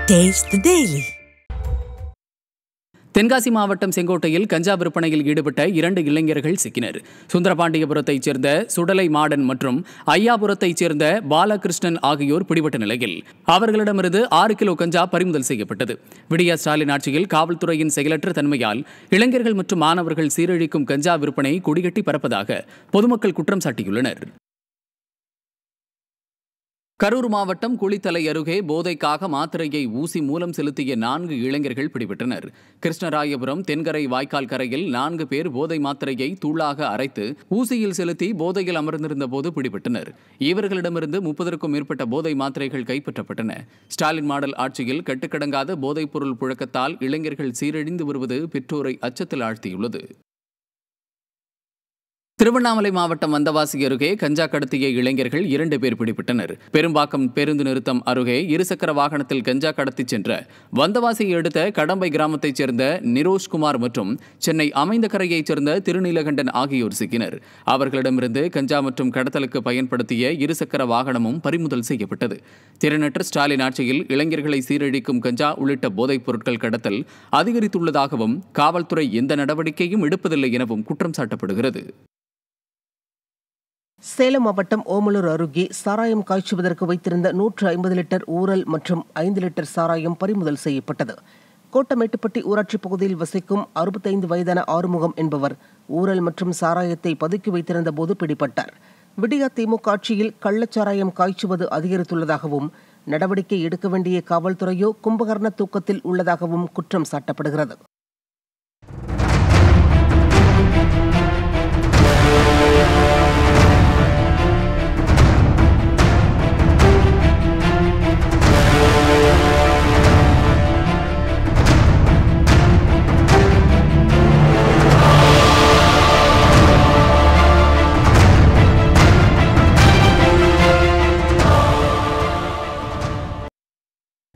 Taste the Daily. Tenkasi மாவட்டம் செங்கோட்டையில் கஞ்சா விற்பனையில் ஈடுபட்ட 2 இளைஞர்கள் சிக்கினர். சுந்தரபாண்டியபுரத்தைச் சேர்ந்த சுடலை மாடன் மற்றும் ஐயாபுரத்தைச் சேர்ந்த பாலகிருஷ்ணன் ஆகியோர் பிடிபட்ட நிலையில் அவர்களிடமிருந்து 6 கிலோ கஞ்சா பறிமுதல் செய்யப்பட்டது. விடியா ஸ்டாலின் ஆட்சியில் காவல்துறையின் செயலற்ற தன்மையால் இளைஞர்கள் மற்றும் மாணவர்கள் சீரழிக்கும் கஞ்சா விற்பனை கொடிகட்டி பறப்பதாக பொதுமக்கள் குற்றம் சாட்டியுள்ளனர். கரூர் மாவட்டம் குளித்தலை அருகே போதைக்காக மாத்திரையை ஊசி மூலம் செலுத்திய 4 இளைஞர்கள் பிடிபட்டனர். கிருஷ்ணராயபுரம் தென்கரை வாய்க்கால் கரையில் 4 பேர் போதை மாத்திரையை தூளாக அரைத்து ஊசியில் செலுத்தி போதையில் அமர்ந்திருந்த போது பிடிபட்டனர். இவர்களிடமிருந்து 30க்கும் மேற்பட்ட போதை மாத்திரைகள் கைப்பற்றப்பட்டன. ஸ்டாலின் மாடல் ஆட்சியில் கட்டுக்கடங்காத போதைப் பொருள் புழக்கத்தால் இளைஞர்கள் சீரழிந்து வருவது பெற்றோரை அச்சத்தில் ஆழ்த்தியுள்ளது. திருவண்ணாமலை மாவட்டம் வந்தவாசி அருகே கஞ்சா கடத்திய இளைஞர்கள் 2 பேர் பிடிபட்டனர். பெரும்பாக்கம் பேருந்து நிறுத்தம் அருகே இருசக்கர வாகனத்தில் கஞ்சா கடத்திச் சென்ற வந்தவாசியை அடுத்த கடம்பை கிராமத்தைச் சேர்ந்த நிரோஷ்குமார் மற்றும் சென்னை அமைந்தகரையைச் சேர்ந்த திருநீலகண்டன் ஆகியோர் சிக்கினர். அவர்களிடமிருந்து கஞ்சா மற்றும் கடத்தலுக்கு பயன்படுத்திய இருசக்கர வாகனமும் பறிமுதல் செய்யப்பட்டது. திறனற்ற ஸ்டாலின் ஆட்சியில் இளைஞர்களை சீரழிக்கும் கஞ்சா உள்ளிட்ட போதைப் பொருட்கள் கடத்தல் அதிகரித்துள்ளதாகவும் காவல்துறை எந்த நடவடிக்கையும் எடுப்பதில்லை எனவும் குற்றம் சாட்டப்படுகிறது. சேலம் மாவட்டம் ஓமலூர் அருகே சாராயம் காய்ச்சுவதற்கு வைத்திருந்த 150 லிட்டர் ஊரல் மற்றும் 5 லிட்டர் சாராயம் பறிமுதல் செய்யப்பட்டது. கோட்டமேட்டுப்பட்டி ஊராட்சி பகுதியில் வசிக்கும் 65 வயதான ஆறுமுகம் என்பவர் ஊரல் மற்றும் சாராயத்தை பதுக்கி வைத்திருந்த போது பிடிபட்டார். விடியா திமுக ஆட்சியில் கள்ளச்சாராயம் காய்ச்சுவது அதிகரித்துள்ளதாகவும் நடவடிக்கை எடுக்க வேண்டிய காவல்துறையோ கும்பகர்ண தூக்கத்தில் உள்ளதாகவும் குற்றம் சாட்டப்படுகிறது.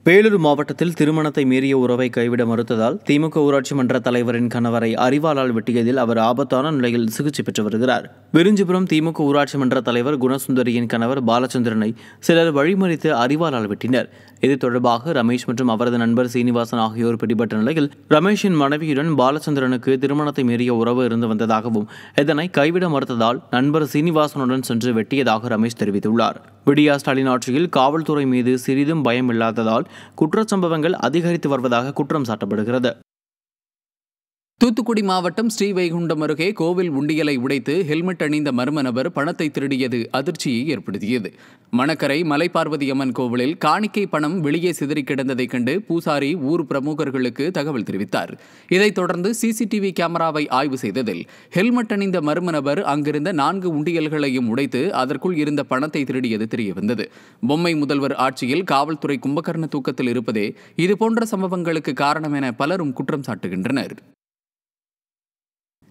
வேலூர் மாவட்டத்தில் திருமணத்தை மீறிய உறவை கைவிட மறுத்ததால் திமுக ஊராட்சி மன்ற தலைவரின் கணவரை அரிவாளால் வெட்டியதில் அவர் ஆபத்தான நிலையில் சிகிச்சை பெற்று வருகிறார். விரிஞ்சிபுரம் திமுக ஊராட்சி மன்ற தலைவர் குணசுந்தரியின் கணவர் பாலச்சந்திரனை சிலர் வழிமறித்து அரிவாளால் வெட்டினர். இது தொடர்பாக ரமேஷ் மற்றும் அவரது நண்பர் சீனிவாசன் ஆகியோர் பிடிபட்ட நிலையில் ரமேஷின் மனைவியுடன் பாலச்சந்திரனுக்கு திருமணத்தை மீறிய உறவு இருந்து வந்ததாகவும் இதனை கைவிட மறுத்ததால் நண்பர் சீனிவாசனுடன் சென்று வெட்டியதாக ரமேஷ் தெரிவித்துள்ளார். விடியா ஸ்டாலின் ஆட்சியில் காவல்துறை மீது சிறிதும் பயம் இல்லாததால் குற்றச்சம்பவங்கள் அதிகரித்து வருவதாக குற்றம் சாட்டப்படுகிறது. தூத்துக்குடி மாவட்டம் ஸ்ரீவைகுண்டம் அருகே கோவில் உண்டியலை உடைத்து ஹெல்மெட் அணிந்த மர்ம நபர் பணத்தை திருடியது அதிர்ச்சியை ஏற்படுத்தியது. மணக்கரை மலைபார்வதி அம்மன் கோவிலில் காணிக்கை பணம் வெளியே சிதறி கிடந்ததைக் கண்டு பூசாரி ஊர் பிரமுகர்களுக்கு தகவல் தெரிவித்தார். இதைத் தொடர்ந்து சிசிடிவி கேமராவை ஆய்வு செய்ததில் ஹெல்மெட் அணிந்த மர்ம நபர் அங்கிருந்த 4 உண்டியல்களையும் உடைத்து அதற்குள் இருந்த பணத்தை திருடியது தெரியவந்தது. பொம்மை முதல்வர் ஆட்சியில் காவல்துறை கும்பகர்ண தூக்கத்தில் இருப்பதே இதுபோன்ற சம்பவங்களுக்கு காரணம் என பலரும் குற்றம் சாட்டுகின்றனர்.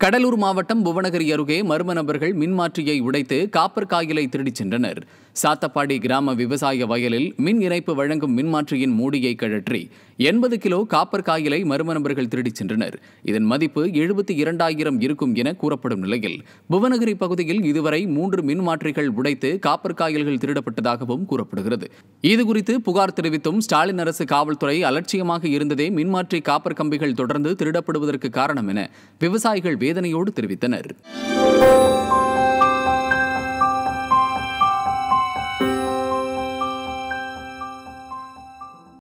கடலூர் மாவட்டம் புவனகிரி அருகே மர்ம நபர்கள் மின்மாற்றியை உடைத்து காப்பர் காயிலை திருடிச் சென்றனர். சாத்தப்பாடி கிராம விவசாய வயலில் மின் இணைப்பு வழங்கும் மின்மாற்றியின் மூடியை கழற்றி 80 கிலோ காப்பர் காயிலை மர்ம நபர்கள் திருடிச் சென்றனர். இதன் மதிப்பு 72,000 இருக்கும் என கூறப்படும் நிலையில் புவனகிரி பகுதியில் இதுவரை 3 மின்மாற்றிகள் உடைத்து காப்பர் காயில்கள் திருடப்பட்டதாகவும் கூறப்படுகிறது. இதுகுறித்து புகார் தெரிவித்தும் ஸ்டாலின் அரசு காவல்துறை அலட்சியமாக இருந்ததே மின்மாற்றி காப்பர் கம்பிகள் தொடர்ந்து திருடப்படுவதற்கு காரணம் என விவசாயிகள் வேதனையோடு தெரிவித்தனர்.